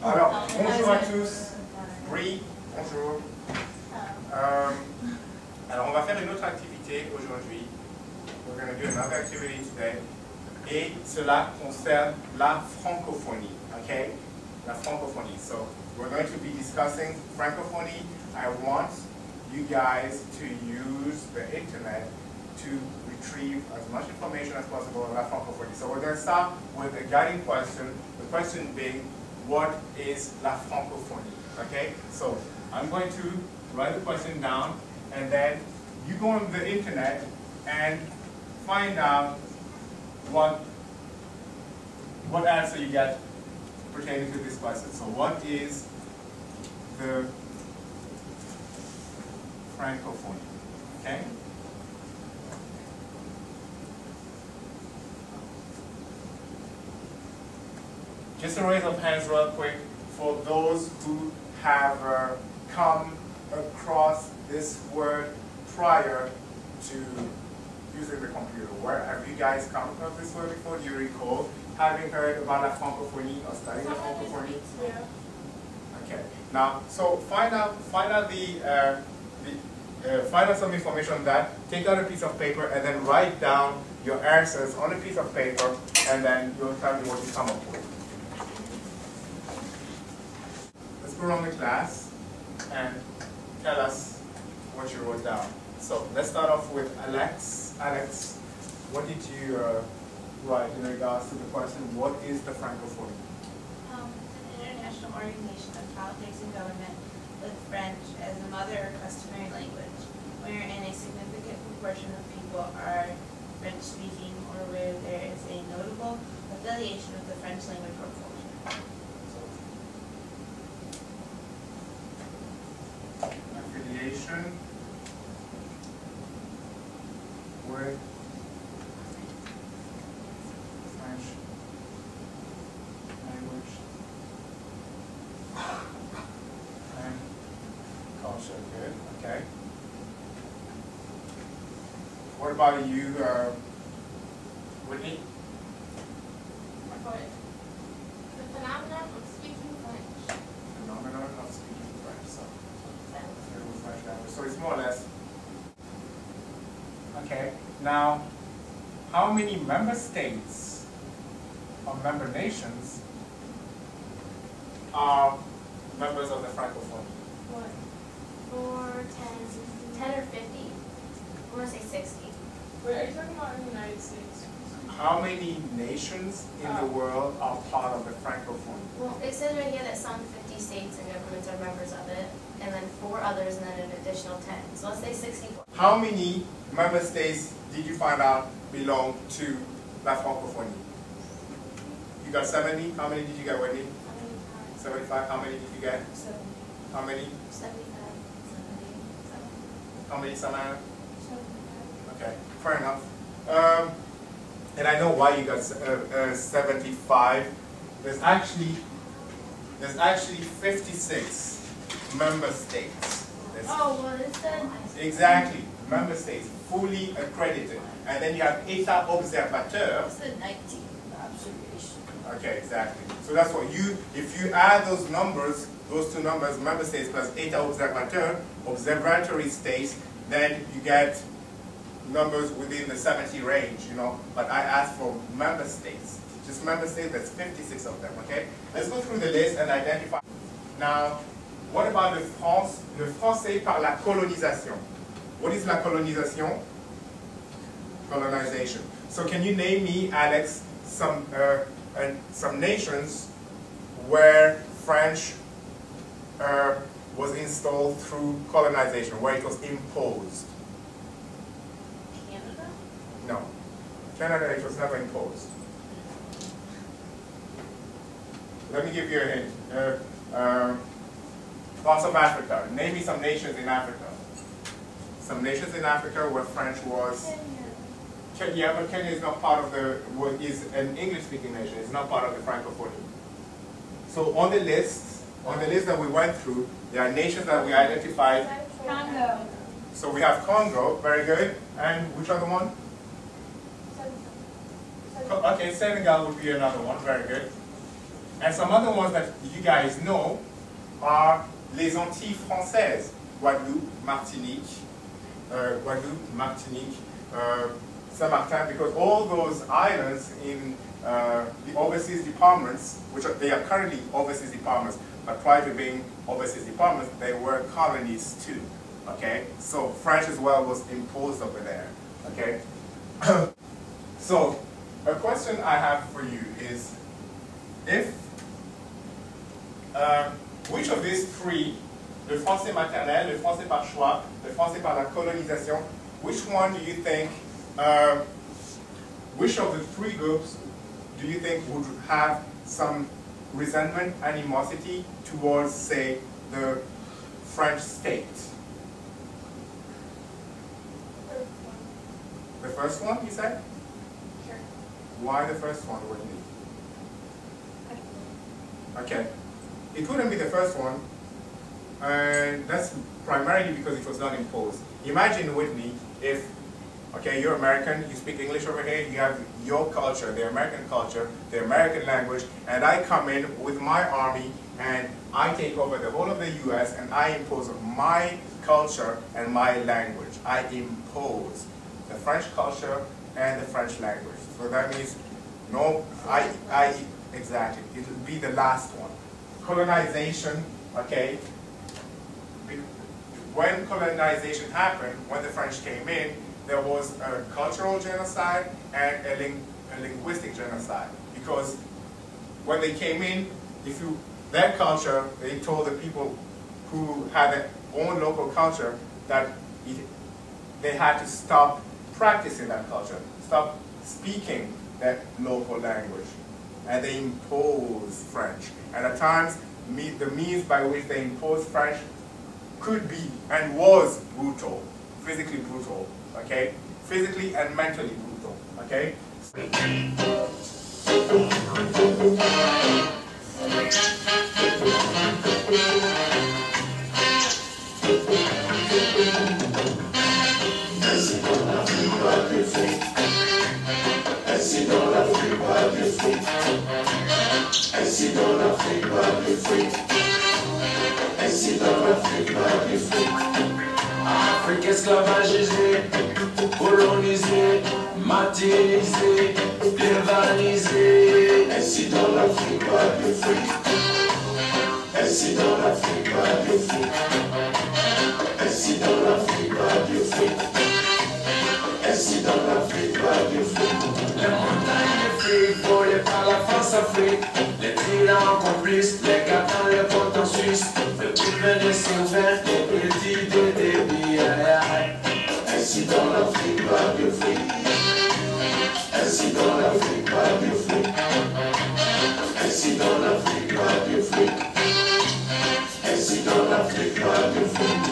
Alors, bonjour à tous. Oui, bonjour. Alors, on va faire une autre activité aujourd'hui. We're going to do another activity today. Et cela concerne la francophonie, okay? La francophonie. So, we're going to be discussing francophonie. I want you guys to use the internet to retrieve as much information as possible on la francophonie. So we're going to start with a guiding question. The question being, what is la francophonie? Okay? So I'm going to write the question down, and then you go on the internet and find out what answer you get pertaining to this question. So what is the francophonie? Okay? Just a raise of hands real quick for those who have come across this word prior to using the computer. Where have you guys come across this word before? Do you recall having heard about la francophonie or studying la francophonie? Yeah. Okay. Now, so find out some information on that. Take out a piece of paper and then write down your answers on a piece of paper, and then you'll tell me what you come up with. Let's go around the class and tell us what you wrote down. So let's start off with Alex. Alex, what did you write in regards to the question, what is the francophonie? It's an international organization of politics and government with French as a mother or customary language, wherein a significant proportion of people are French-speaking or where there is a notable affiliation with the French language or culture. Affiliation with French language and culture. Good. Okay. What about you, Whitney? The phenomenon of speaking French. Phenomenon of speaking French. So it's more or less. Okay. Now, how many member states or member nations are members of the francophonie? What? 4, 10 or 50. I want to say 60. Wait, are you talking about in the United States? How many nations in the world are part of the francophonie? Well, it says right here that some 50 states and governments are members of it, and then 4 others, and then an additional 10. So let's say 64. How many member states did you find out belong to la francophonie? You got 70. How many did you get, Whitney? 75. How many did you get? 70. How many? 75. 70. How many, Samantha? 75. Okay, fair enough. And I know why you got 75. There's actually 56 member states. Oh, well, it said. Exactly, member states, fully accredited. And then you have État observateur. It said 19. Observation. Okay, exactly. So that's what if you add those numbers, those two numbers, member states plus État observateur, observatory states, then you get numbers within the 70 range, you know. But I asked for member states. Just member states, there's 56 of them, okay? Let's go through the list and identify. Now, what about le français par la colonisation? What is la colonisation? Colonization. So can you name me, Alex, some nations where French was installed through colonization, where it was imposed? Canada? No. Canada, it was never imposed. Let me give you a hint. Parts of Africa. Name me some nations in Africa. Some nations in Africa where French was. Yeah, but Kenya is not part of is an English-speaking nation. It's not part of the francophonie. So on the list that we went through, there are nations that we identified. Congo. So we have Congo, very good. And which other one? Okay, Senegal would be another one, very good. And some other ones that you guys know are les Antilles françaises, Guadeloupe, Martinique, Saint-Martin, because all those islands in the overseas departments, which they are currently overseas departments, but prior to being overseas departments, they were colonies too. Okay, so French as well was imposed over there. Okay, so a question I have for you is, if which of these three, le français maternel, le français par choix, le français par la colonisation, which one do you think, which of the three groups do you think would have some resentment, animosity towards, say, the French state? The first one, you said? Sure. Why the first one, Whitney? Okay. It wouldn't be the first one, and that's primarily because it was not imposed. Imagine, Whitney, if, okay, you're American, you speak English over here, you have your culture, the American language, and I come in with my army and I take over the whole of the US and I impose my culture and my language. I impose the French culture and the French language. So that means, no, exactly, it will be the last one. Colonization, okay, when colonization happened, when the French came in, there was a cultural genocide and a linguistic genocide. Because when they came in, their culture, they told the people who had their own local culture that they had to stop practicing that culture, stop speaking that local language. And they imposed French. And at times, the means by which they imposed French could be and was brutal, physically brutal, okay? Physically and mentally brutal, okay? Ainsi dans l'Afrique par des fruits, ainsi dans l'Afrique par des fruits, ainsi dans l'Afrique par des fruits. Afrique esclavagisée, colonisée, martyrisée, galvanisée. Ainsi dans l'Afrique par des fruits, ainsi dans l'Afrique par des fruits, ainsi dans l'Afrique par des fruits. Ainsi dans l'Afrique par des fruits. Les montagnes d'Afrique, volées par la France-Afrique. Les tyrans complices, les captans, les portes en Suisse. Le privé des Sylvains, les petits des débits. Ainsi dans l'Afrique par des fruits. Ainsi dans l'Afrique par des fruits. Ainsi dans l'Afrique par des fruits. Ainsi dans l'Afrique par des fruits.